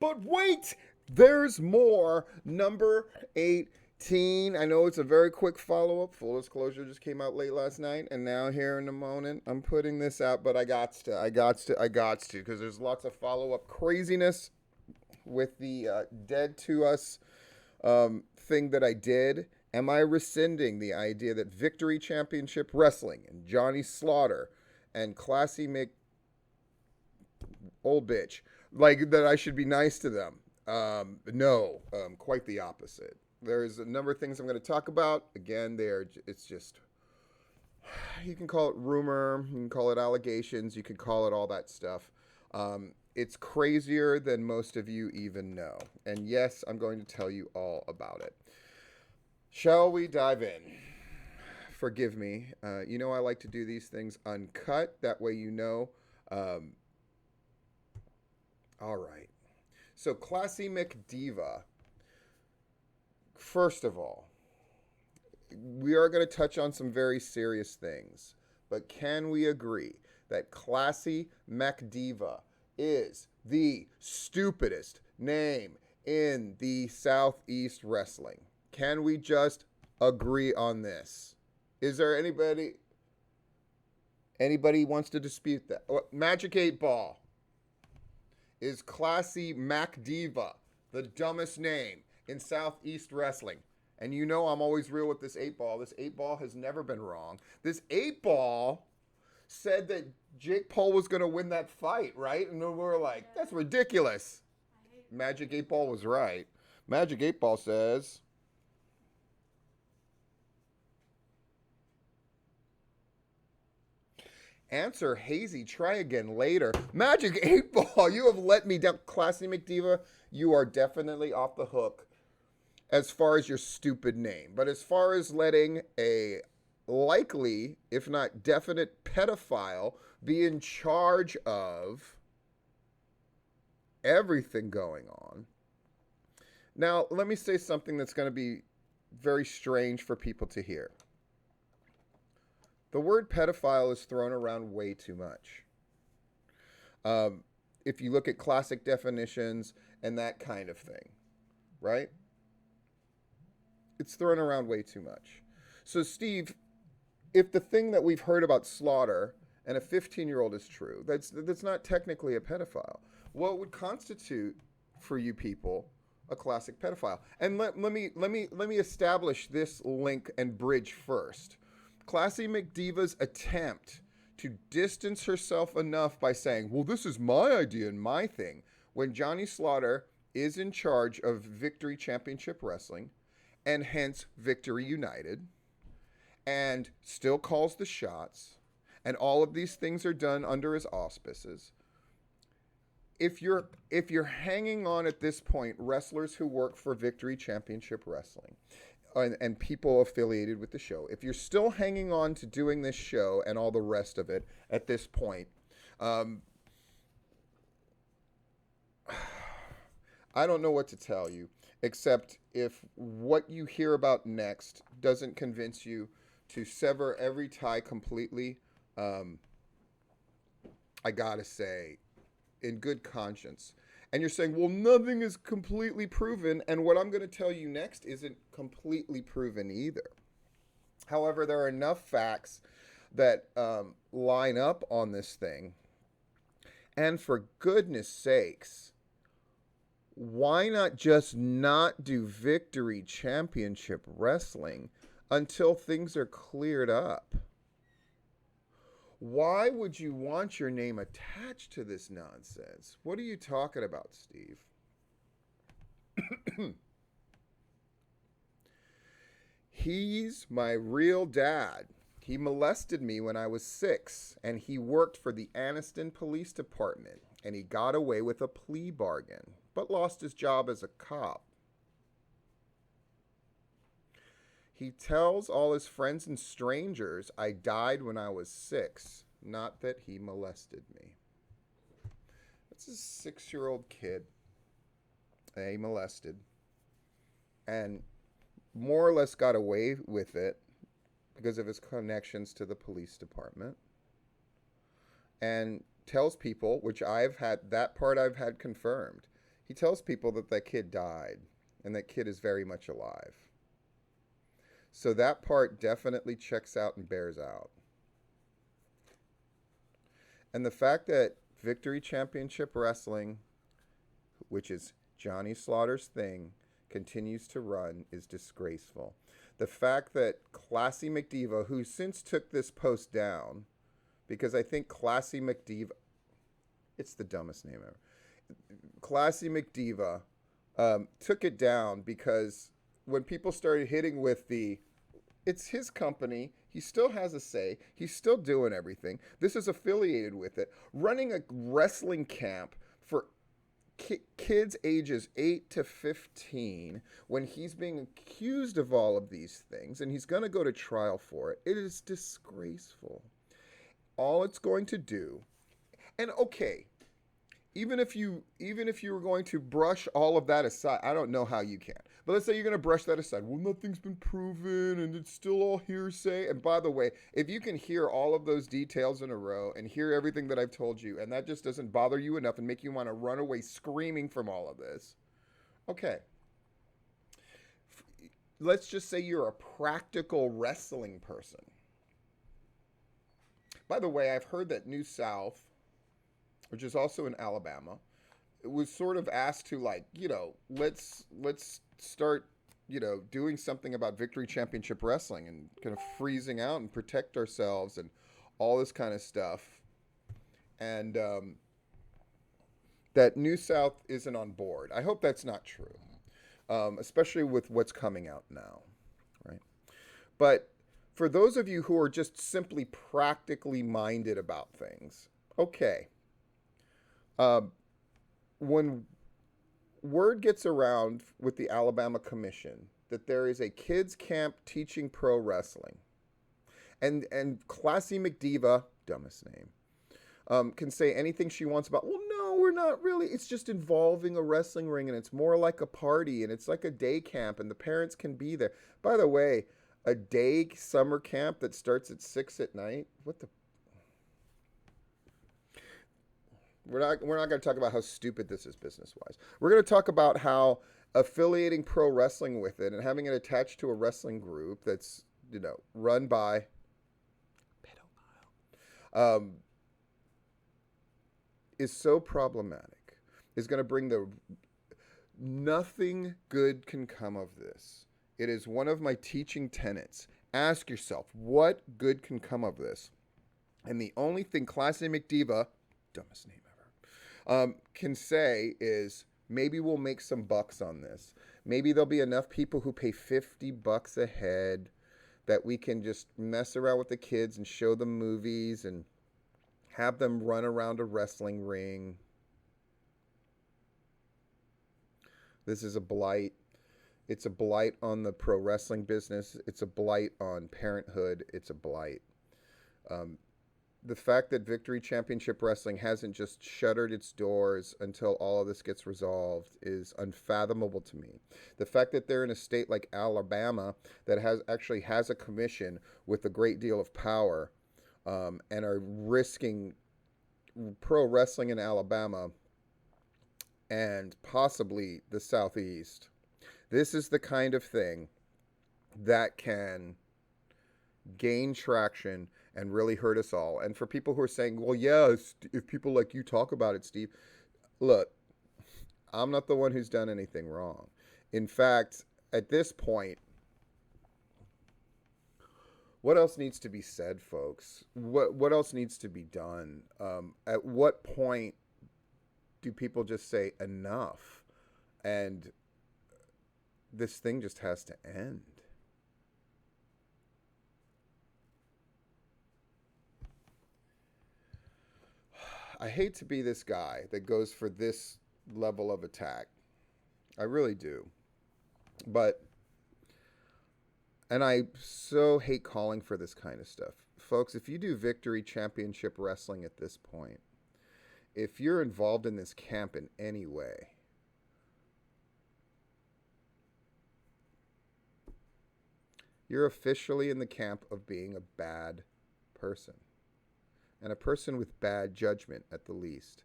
But wait, there's more. Number 18. I know it's a very quick follow up. Full disclosure, just came out late last night, and now here in the moment, I'm putting this out. But I got to, because there's lots of follow up craziness with the Dead to Us thing that I did. Am I rescinding the idea that Victory Championship Wrestling and Johnny Slaughter and Classy Mick Old Bitch, like that I should be nice to them? No, quite the opposite. There's a number of things I'm going to talk about. Again, it's just, you can call it rumor, you can call it allegations, you can call it all that stuff. It's crazier than most of you even know. And yes, I'm going to tell you all about it. Shall we dive in? Forgive me. You know I like to do these things uncut. That way you know. All right. So Classy McDiva. First of all, we are going to touch on some very serious things. But can we agree that Classy McDiva is the stupidest name in the Southeast Wrestling? Can we just agree on this? Is there anybody wants to dispute that? Magic 8 Ball. Is Classy McDiva the dumbest name in Southeast Wrestling? And you know I'm always real with this 8 Ball. This 8 Ball has never been wrong. This 8 Ball said that Jake Paul was going to win that fight, right? And we were like, that's ridiculous. Magic 8 Ball was right. Magic 8 Ball says, answer hazy, try again later. Magic 8 Ball, you have let me down. Classy McDiva, you are definitely off the hook as far as your stupid name. But as far as letting a likely, if not definite, pedophile be in charge of everything going on. Now, let me say something that's going to be very strange for people to hear. The word pedophile is thrown around way too much. If you look at classic definitions and that kind of thing, right? It's thrown around way too much. So, Steve, if the thing that we've heard about Slaughter and a 15-year-old is true, that's not technically a pedophile. What would constitute for you people a classic pedophile? And let me establish this link and bridge first. Classy McDiva's attempt to distance herself enough by saying, well, this is my idea and my thing, when Johnny Slaughter is in charge of Victory Championship Wrestling, and hence Victory United, and still calls the shots, and all of these things are done under his auspices. If you're hanging on at this point, wrestlers who work for Victory Championship Wrestling, and people affiliated with the show, if you're still hanging on to doing this show and all the rest of it at this point, I don't know what to tell you, except if what you hear about next doesn't convince you to sever every tie completely, I gotta say, in good conscience. And you're saying, well, nothing is completely proven, and what I'm going to tell you next isn't completely proven either. However, there are enough facts that line up on this thing. And for goodness sakes, why not just not do Victory Championship Wrestling until things are cleared up? Why would you want your name attached to this nonsense? What are you talking about, Steve? He's my real dad. He molested me when I was 6, and he worked for the Anniston Police Department, and he got away with a plea bargain, but lost his job as a cop. He tells all his friends and strangers I died when I was 6, not that he molested me. That's a 6-year-old kid that he molested and more or less got away with it because of his connections to the police department, and tells people, which I've had confirmed, He tells people that that kid died and that kid is very much alive. So that part definitely checks out and bears out. And the fact that Victory Championship Wrestling, which is Johnny Slaughter's thing, continues to run is disgraceful. The fact that Classy McDiva, who since took this post down, because I think Classy McDiva, it's the dumbest name ever. Classy McDiva took it down because when people started hitting with the, it's his company, he still has a say, he's still doing everything, this is affiliated with it, running a wrestling camp for kids ages 8 to 15 when he's being accused of all of these things and he's going to go to trial for it. It is disgraceful. All it's going to do, and okay, even if you were going to brush all of that aside, I don't know how you can, but let's say you're going to brush that aside. Well, nothing's been proven and it's still all hearsay. And by the way, if you can hear all of those details in a row and hear everything that I've told you, and that just doesn't bother you enough and make you want to run away screaming from all of this, okay. Let's just say you're a practical wrestling person. By the way, I've heard that New South, which is also in Alabama, was sort of asked to, like, let's start, doing something about Victory Championship Wrestling and kind of freezing out and protect ourselves and all this kind of stuff. And that New South isn't on board. I hope that's not true, especially with what's coming out now, right? But for those of you who are just simply practically minded about things, okay. When word gets around with the Alabama Commission that there is a kids camp teaching pro wrestling, and Classy McDiva, dumbest name, can say anything she wants about, well, no, we're not really. It's just involving a wrestling ring, and it's more like a party, and it's like a day camp, and the parents can be there. By the way, a day summer camp that starts at 6 at night? What the? We're not going to talk about how stupid this is business-wise. We're going to talk about how affiliating pro wrestling with it and having it attached to a wrestling group that's, run by pedophile, is so problematic. Is going to bring nothing good can come of this. It is one of my teaching tenets. Ask yourself, what good can come of this? And the only thing Classy McDiva, dumbest name ever, can say is, maybe we'll make some bucks on this. Maybe there'll be enough people who pay $50 a head that we can just mess around with the kids and show them movies and have them run around a wrestling ring. This is a blight. It's a blight on the pro wrestling business. It's a blight on parenthood. It's a blight. The fact that Victory Championship Wrestling hasn't just shuttered its doors until all of this gets resolved is unfathomable to me. The fact that they're in a state like Alabama that has a commission with a great deal of power, and are risking pro wrestling in Alabama and possibly the Southeast. This is the kind of thing that can gain traction and really hurt us all. And for people who are saying, well, yeah, if people like you talk about it, Steve, look, I'm not the one who's done anything wrong. In fact, at this point, what else needs to be said, folks? What else needs to be done? At what point do people just say enough? And this thing just has to end. I hate to be this guy that goes for this level of attack. I really do. And I so hate calling for this kind of stuff. Folks, if you do Victory Championship Wrestling at this point, if you're involved in this camp in any way, you're officially in the camp of being a bad person. And a person with bad judgment at the least.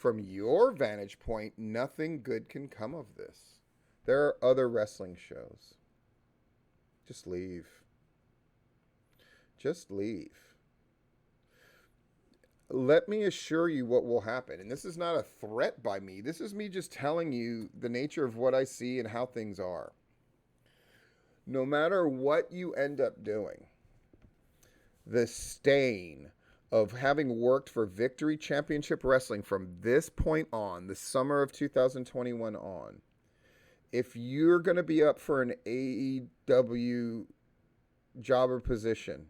from your vantage point, nothing good can come of this. There are other wrestling shows. Just leave. Just leave. Let me assure you what will happen. And this is not a threat by me. This is me just telling you the nature of what I see and how things are. No matter what you end up doing, the stain of having worked for Victory Championship Wrestling from this point on, the summer of 2021 on, if you're going to be up for an AEW jobber position,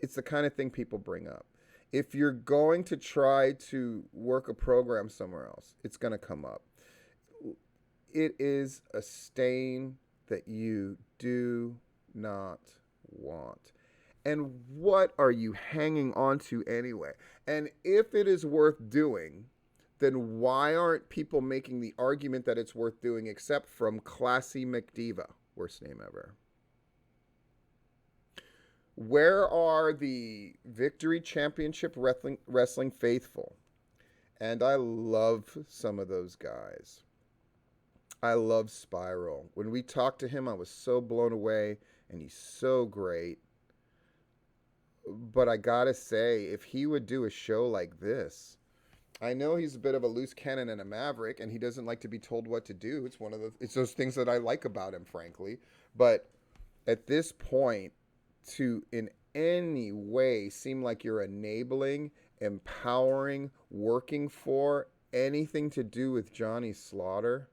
it's the kind of thing people bring up. If you're going to try to work a program somewhere else, it's going to come up. It is a stain that you do not want. And what are you hanging on to anyway? And if it is worth doing, then why aren't people making the argument that it's worth doing except from Classy McDiva? Worst name ever. Where are the Victory Championship Wrestling faithful? And I love some of those guys. I love Spiral. When we talked to him, I was so blown away, and he's so great. But I gotta say, if he would do a show like this, I know he's a bit of a loose cannon and a maverick, and he doesn't like to be told what to do. It's those things that I like about him, frankly. But at this point, to in any way seem like you're enabling, empowering, working for anything to do with Johnny Slaughter.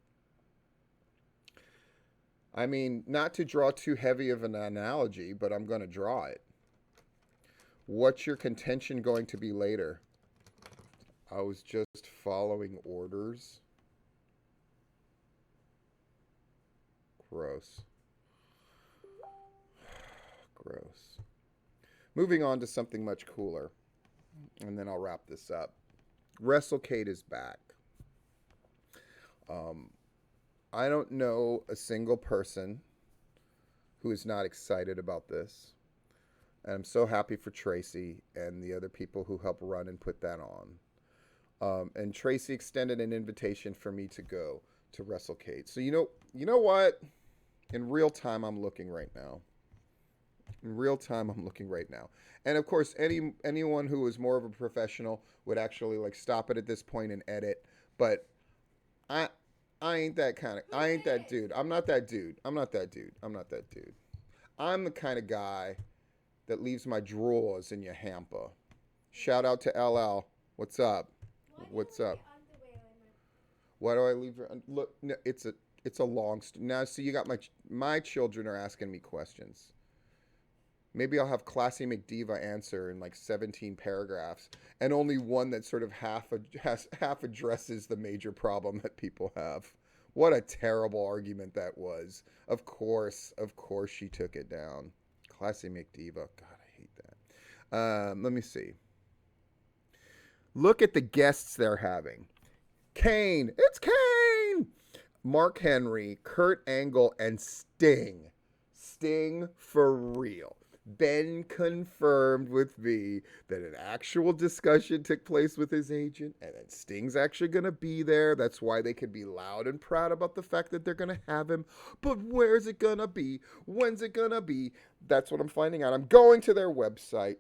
I mean, not to draw too heavy of an analogy, but I'm going to draw it. What's your contention going to be later? I was just following orders. Gross. Gross. Moving on to something much cooler, and then I'll wrap this up. Wrestlecade is back. I don't know a single person who is not excited about this. And I'm so happy for Tracy and the other people who helped run and put that on. And Tracy extended an invitation for me to go to Wrestlecade. So you know what? In real time, I'm looking right now. And of course, anyone who is more of a professional would actually like stop it at this point and edit. But I ain't that kind of. I ain't that dude. I'm not that dude. I'm the kind of guy that leaves my drawers in your hamper. Shout out to LL. What's up? Why do I leave your? Look, no, it's a long story. Now, see, you got my children are asking me questions. Maybe I'll have Classy McDiva answer in like 17 paragraphs, and only one that sort of half addresses the major problem that people have. What a terrible argument that was. Of course she took it down. Classy McDiva. God, I hate that. Let me see. Look at the guests they're having. Kane. It's Kane! Mark Henry, Kurt Angle, and Sting. Sting for real. Ben confirmed with me that an actual discussion took place with his agent and that Sting's actually going to be there. That's why they can be loud and proud about the fact that they're going to have him. But where's it going to be? When's it going to be? That's what I'm finding out. I'm going to their website.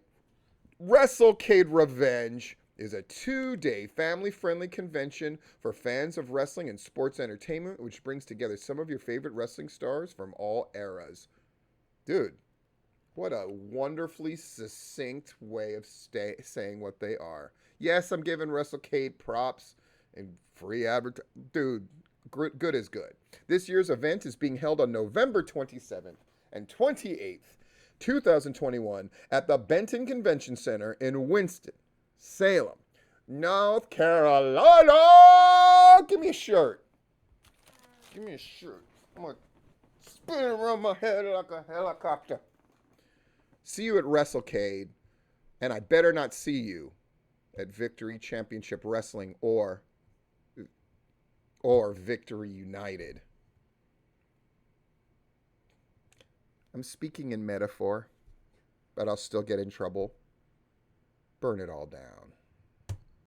Wrestlecade Revenge is a 2-day family-friendly convention for fans of wrestling and sports entertainment, which brings together some of your favorite wrestling stars from all eras. Dude. What a wonderfully succinct way of saying what they are. Yes, I'm giving Wrestlecade props and free advertising. Dude, good is good. This year's event is being held on November 27th and 28th, 2021 at the Benton Convention Center in Winston-Salem, North Carolina. Give me a shirt. I'm going to spin it around my head like a helicopter. See you at Wrestlecade, and I better not see you at Victory Championship Wrestling or Victory United. I'm speaking in metaphor, but I'll still get in trouble. Burn it all down.